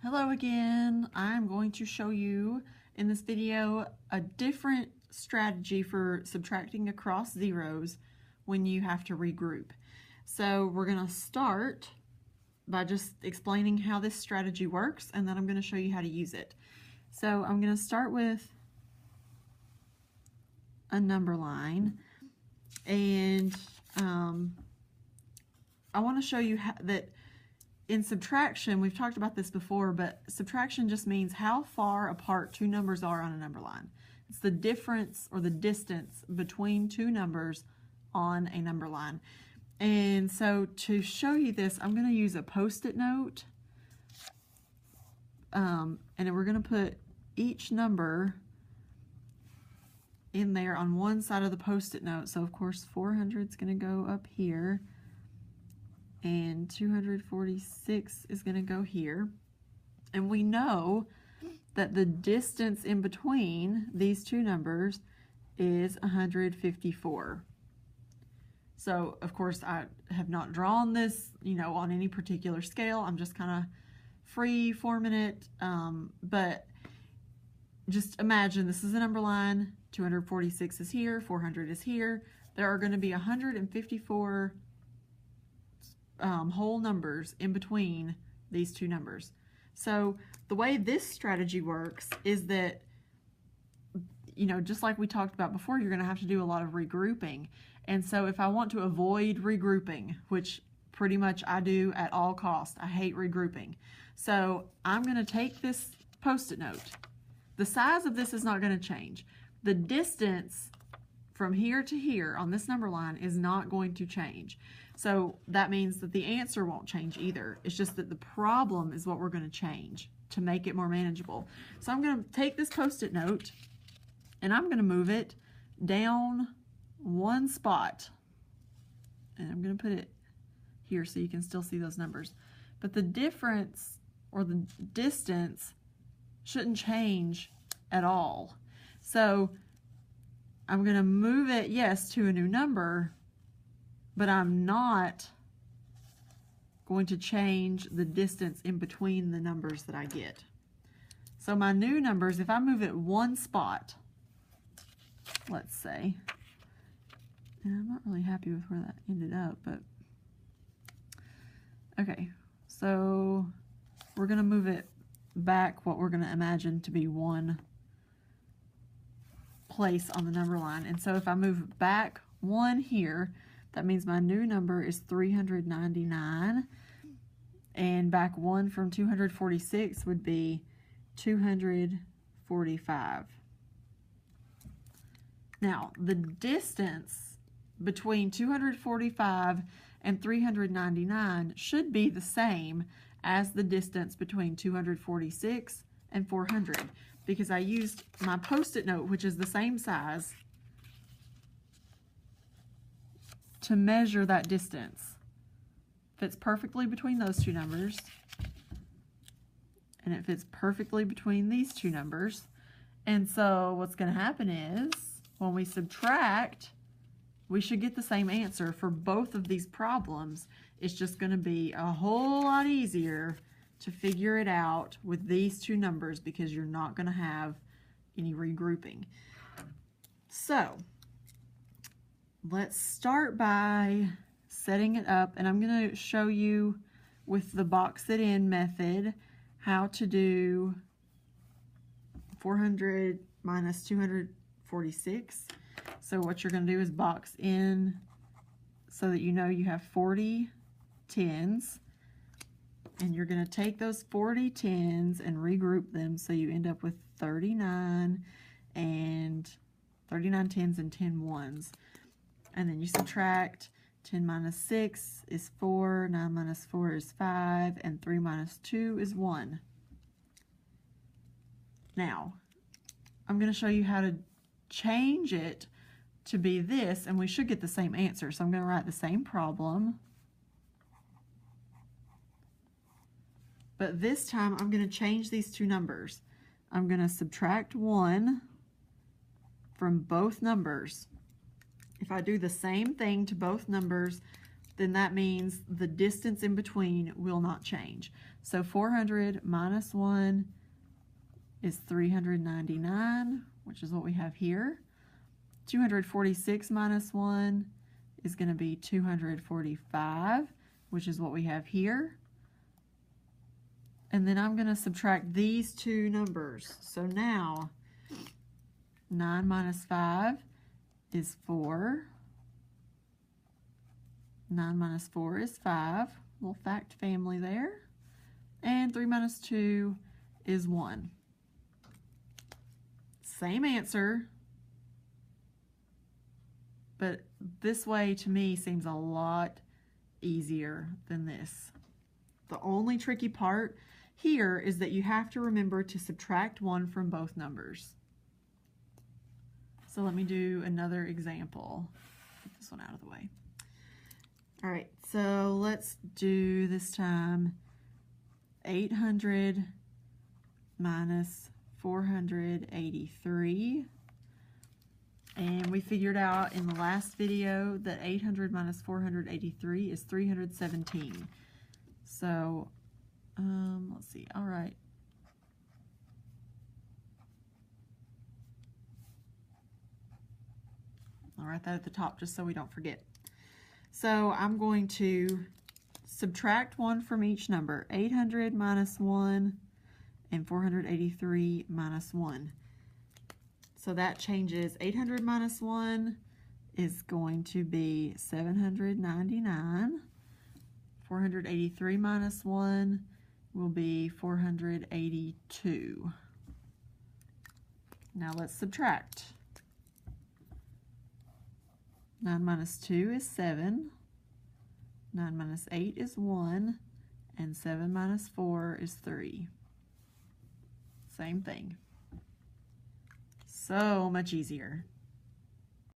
Hello again. I'm going to show you in this video a different strategy for subtracting across zeros when you have to regroup. So we're going to start by just explaining how this strategy works, and then I'm going to show you how to use it. So I'm going to start with a number line, and I want to show you that in subtraction, we've talked about this before, but subtraction just means how far apart two numbers are on a number line. It's the difference or the distance between two numbers on a number line. And so to show you this, I'm going to use a Post-it note. And we're going to put each number in there on one side of the Post-it note. So of course 400 is going to go up here, and 246 is going to go here. And we know that the distance in between these two numbers is 154. So of course I have not drawn this, on any particular scale. I'm just kind of free forming it, but just imagine this is a number line. 246 is here, 400 is here. There are going to be 154 whole numbers in between these two numbers. So the way this strategy works is that, just like we talked about before, you're going to have to do a lot of regrouping. And so if I want to avoid regrouping, which pretty much I do at all costs, I hate regrouping. So I'm going to take this Post-it note. The size of this is not going to change. The distance from here to here on this number line is not going to change. So that means that the answer won't change either. It's just that the problem is what we're going to change to make it more manageable. So I'm going to take this Post-it note and I'm going to move it down one spot. And I'm going to put it here so you can still see those numbers. But the difference or the distance shouldn't change at all. So I'm going to move it, yes, to a new number, but I'm not going to change the distance in between the numbers that I get. So my new numbers, if I move it one spot, let's say, and I'm not really happy with where that ended up, but okay, so we're going to move it back what we're going to imagine to be one place on the number line. And so if I move back one here, that means my new number is 399, and back one from 246 would be 245. Now, the distance between 245 and 399 should be the same as the distance between 246 and 400, because I used my Post-it note, which is the same size, to measure that distance. Fits perfectly between those two numbers, and it fits perfectly between these two numbers. And so what's going to happen is when we subtract, we should get the same answer for both of these problems. It's just going to be a whole lot easier to figure it out with these two numbers because you're not going to have any regrouping. So let's start by setting it up, and I'm going to show you with the box it in method how to do 400 minus 246. So what you're going to do is box in so that you know you have 40 tens, and you're going to take those 40 tens and regroup them so you end up with 39 and 39 tens and 10 ones. And then you subtract. 10 minus 6 is 4, 9 minus 4 is 5, and 3 minus 2 is 1. Now, I'm going to show you how to change it to be this, and we should get the same answer. So I'm going to write the same problem, but this time I'm going to change these two numbers. I'm going to subtract 1 from both numbers. If I do the same thing to both numbers, then that means the distance in between will not change. So 400 minus 1 is 399, which is what we have here. 246 minus 1 is going to be 245, which is what we have here. And then I'm going to subtract these two numbers. So now 9 minus 5 is 4. 9 minus 4 is 5. Little fact family there. And 3 minus 2 is 1. Same answer, but this way to me seems a lot easier than this. The only tricky part here is that you have to remember to subtract 1 from both numbers. So let me do another example. Get this one out of the way. All right, so let's do this time 800 minus 483. And we figured out in the last video that 800 minus 483 is 317. So, let's see, all right. I'll write that at the top just so we don't forget. So I'm going to subtract 1 from each number. 800 minus 1 and 483 minus 1. So that changes. 800 minus 1 is going to be 799. 483 minus 1 will be 482. Now let's subtract. 9 minus 2 is 7. 9 minus 8 is 1. And 7 minus 4 is 3. Same thing. So much easier.